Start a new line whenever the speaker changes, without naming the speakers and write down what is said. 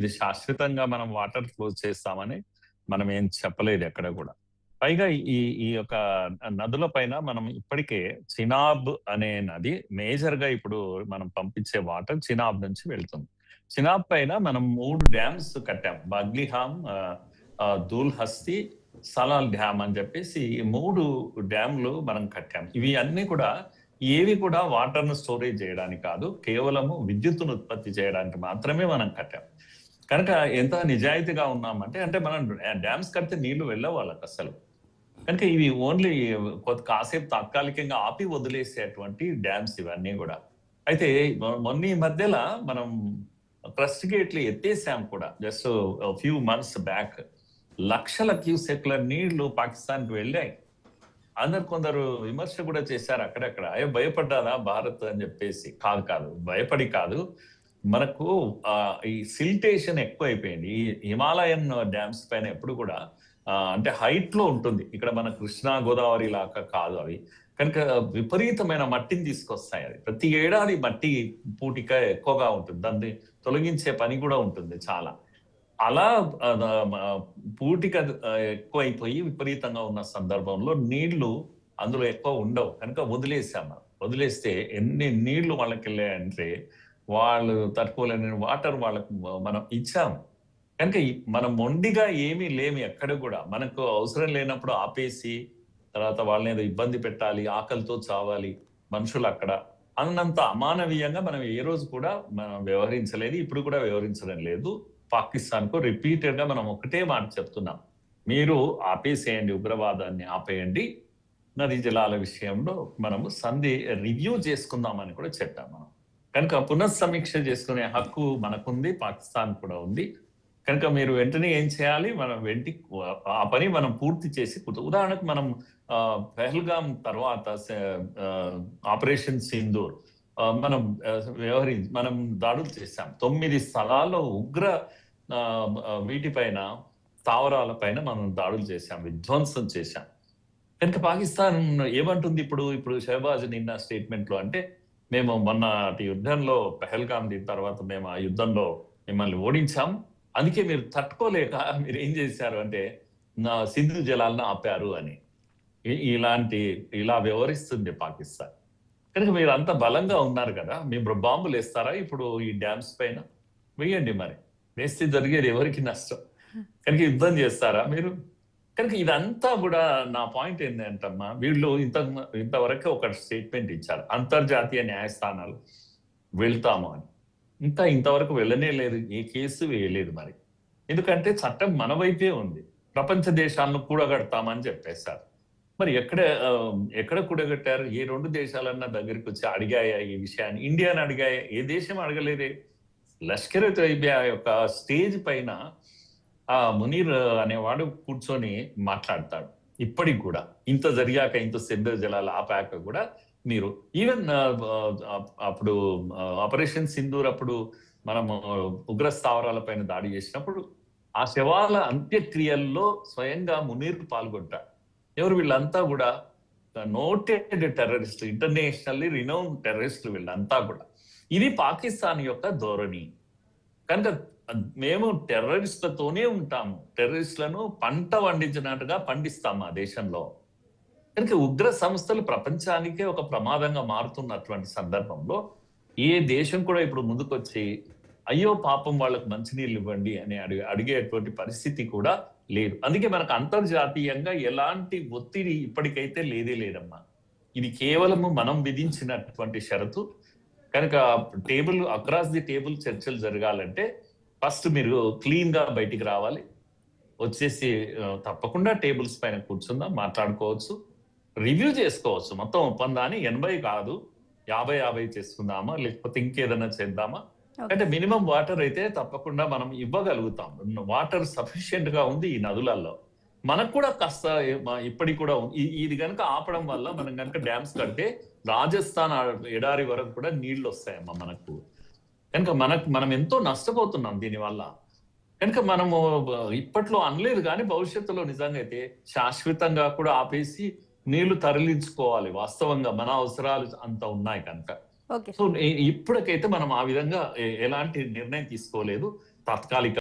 ఇది శాశ్వతంగా మనం వాటర్ క్లోజ్ చేస్తామని మనం ఏం చెప్పలేదు ఎక్కడ కూడా. పైగా ఈ ఈ యొక్క నదుల పైన మనం ఇప్పటికే చినాబ్ అనే నది మేజర్ గా ఇప్పుడు మనం పంపించే వాటర్ చినాబ్ నుంచి వెళ్తుంది. చినాబ్ పైన మనం 3 డ్యామ్స్ కట్టాం. బగ్లిహామ్, దూల్ హస్తి, సలాల్ డ్యామ్ అని చెప్పేసి ఈ 3 డ్యామ్లు మనం కట్టాం. ఇవి అన్ని కూడా ఏవి కూడా వాటర్ ను స్టోరేజ్ చేయడానికి కాదు, కేవలము విద్యుత్తును ఉత్పత్తి చేయడానికి మాత్రమే మనం కట్టాం. కనుక ఎంత నిజాయితీగా ఉన్నామంటే, అంటే మనం డ్యామ్స్ కడితే నీళ్లు వెళ్ళవు వాళ్ళకి అసలు. కనుక ఇవి ఓన్లీ కాసేపు తాత్కాలికంగా ఆపి వదిలేసేటువంటి డ్యామ్స్ ఇవన్నీ కూడా. అయితే మొన్న ఈ మధ్యలో మనం క్రస్ట్ గేట్లు ఎత్తేసాం కూడా. జస్ట్ ఫ్యూ మంత్స్ బ్యాక్ లక్షల క్యూసెక్ల నీళ్లు పాకిస్తాన్ కి వెళ్ళాయి. అందరు కొందరు విమర్శ కూడా చేశారు అక్కడక్కడ, అయ్యో భయపడ్డారా భారత్ అని చెప్పేసి. కాదు కాదు, భయపడి కాదు. మనకు ఈ సిల్టేషన్ ఎక్కువ అయిపోయింది. ఈ హిమాలయన్ డ్యామ్స్ పైన ఎప్పుడు కూడా అంటే హైట్ లో ఉంటుంది. ఇక్కడ మన కృష్ణా గోదావరి లాగా కాదు అవి. కనుక విపరీతమైన మట్టిని తీసుకొస్తాయి. అది ప్రతి ఏడాది మట్టి పూటిక ఎక్కువగా ఉంటుంది, దాన్ని తొలగించే పని కూడా ఉంటుంది చాలా. అలా పూటిక ఎక్కువైపోయి విపరీతంగా ఉన్న సందర్భంలో నీళ్లు అందులో ఎక్కువ ఉండవు. కనుక వదిలేసాము. వదిలేస్తే ఎన్ని నీళ్లు వాళ్ళకి వెళ్ళాయంటే వాళ్ళు తట్టుకోలేని వాటర్ వాళ్ళకు మనం ఇచ్చాము. కనుక మనం మొండిగా ఏమీ లేమి ఎక్కడ కూడా. మనకు అవసరం లేనప్పుడు ఆపేసి తర్వాత వాళ్ళని ఏదో ఇబ్బంది పెట్టాలి, ఆకలితో చావాలి మనుషులు అక్కడ అన్నంత అమానవీయంగా మనం ఏ రోజు కూడా మనం వ్యవహరించలేదు, ఇప్పుడు కూడా వ్యవహరించడం లేదు. పాకిస్తాన్ కు రిపీటెడ్ గా మనం ఒకటే మాట చెప్తున్నాం, మీరు ఆపేసేయండి, ఉగ్రవాదాన్ని ఆపేయండి, నదీ జలాల విషయంలో మనము సంధి రివ్యూ చేసుకుందామని కూడా చెప్పాం మనం. కనుక పునఃసమీక్ష చేసుకునే హక్కు మనకుంది, పాకిస్తాన్ కూడా ఉంది. కనుక మీరు వెంటనే ఏం చేయాలి, మనం ఆ పని మనం పూర్తి చేసి, ఉదాహరణకు మనం పెహల్గామ్ తర్వాత ఆపరేషన్ సింధూర్ మనం దాడులు చేశాం. 9 స్థలాల్లో ఉగ్ర వీటిపైన స్థావరాల పైన మనం దాడులు చేశాం, విధ్వంసం చేశాం. కనుక పాకిస్తాన్ ఏమంటుంది ఇప్పుడు షహబాజ్ నిన్న స్టేట్మెంట్ లో అంటే, మేము మొన్న యుద్ధంలో పెహల్గామ్ దీని తర్వాత మేము ఆ యుద్ధంలో మిమ్మల్ని ఓడించాం, అందుకే మీరు తట్టుకోలేక మీరు ఏం చేశారు అంటే నా సింధు జలాలను ఆపారు అని. ఇలా వ్యవహరిస్తుంది పాకిస్తాన్. కనుక మీరు అంత బలంగా ఉన్నారు కదా, మీరు బాంబులు వేస్తారా ఇప్పుడు ఈ డ్యామ్స్ పైన? వేయండి, మరి వేస్తే జరిగేది ఎవరికి నష్టం? కనుక యుద్ధం చేస్తారా మీరు? కనుక ఇదంతా కూడా నా పాయింట్ ఏంటంటమ్మా, వీళ్ళు ఇంతవరకు ఒక స్టేట్మెంట్ ఇచ్చారు, అంతర్జాతీయ న్యాయస్థానాలు వెళ్తాము అని. ఇంతవరకు వెళ్ళనే లేదు, ఏ కేసు వేయలేదు. మరి ఎందుకంటే చట్టం మన వైపే ఉంది, ప్రపంచ దేశాలను కూడగడతామని చెప్పేశారు. మరి ఎక్కడ కూడగట్టారు? ఏ 2 దేశాలన్నా దగ్గరికి వచ్చి అడిగాయా ఈ విషయాన్ని? ఇండియాని అడిగాయా? ఏ దేశం అడగలేదే. లష్కర్ తోయిబా యొక్క స్టేజ్ పైన మునీర్ అనేవాడు కూర్చొని మాట్లాడతాడు ఇప్పటికి కూడా. ఇంత జరిగాక, ఇంత సింధు జలాలు ఆపాక కూడా మీరు ఈవెన్ అప్పుడు ఆపరేషన్ సింధూర్ అప్పుడు మనము ఉగ్ర స్థావరాల పైన దాడి చేసినప్పుడు ఆ శవాల అంత్యక్రియల్లో స్వయంగా మునీర్ పాల్గొంటాడు. ఎవరు? వీళ్ళంతా కూడా noted terrorist, internationally renown terrorist వీళ్ళంతా కూడా. ఇది పాకిస్తాన్ యొక్క ధోరణి. కనుక మేము టెర్రరిస్టులతోనే ఉంటాము, టెర్రరిస్టులను పంట పండించినట్టుగా పండిస్తాము ఆ దేశంలో. కనుక ఉగ్ర సంస్థలు ప్రపంచానికే ఒక ప్రమాదంగా మారుతున్నటువంటి సందర్భంలో ఏ దేశం కూడా ఇప్పుడు ముందుకొచ్చి అయ్యో పాపం వాళ్ళకు మంచినీళ్ళు ఇవ్వండి అని అడిగేటువంటి పరిస్థితి కూడా లేదు. అందుకే మనకు అంతర్జాతీయంగా ఎలాంటి ఒత్తిడి ఇప్పటికైతే లేదమ్మా. ఇది కేవలము మనం విధించినటువంటి షరతు. కనుక అక్రాస్ ది టేబుల్ చర్చలు జరగాలంటే ఫస్ట్ మీరు క్లీన్ గా బయటికి రావాలి, వచ్చేసి తప్పకుండా టేబుల్స్ పైన కూర్చుందాం, మాట్లాడుకోవచ్చు, రివ్యూ చేసుకోవచ్చు. మొత్తం ఒప్పందాన్ని 80 కాదు 50-50 చేసుకుందామా, లేకపోతే ఇంకేదైనా చేద్దామా. అంటే మినిమం వాటర్ అయితే తప్పకుండా మనం ఇవ్వగలుగుతాం. వాటర్ సఫిషియెంట్ గా ఉంది ఈ నదులలో. మనకు కూడా కాస్త ఇప్పటికి కూడా ఇది కనుక ఆపడం వల్ల మనం కనుక డ్యామ్స్ కడితే రాజస్థాన్ ఎడారి వరకు కూడా నీళ్లు వస్తాయమ్మా మనకు. కనుక మనం ఎంతో నష్టపోతున్నాం దీనివల్ల. కనుక మనము ఇప్పట్లో అనలేదు కానీ భవిష్యత్తులో నిజంగా అయితే శాశ్వతంగా కూడా ఆపేసి నీళ్లు తరలించుకోవాలి. వాస్తవంగా మన అవసరాలు అంత ఉన్నాయి కనుక. సో ఇప్పటికైతే మనం ఆ విధంగా ఎలాంటి నిర్ణయం తీసుకోలేదు. తాత్కాలిక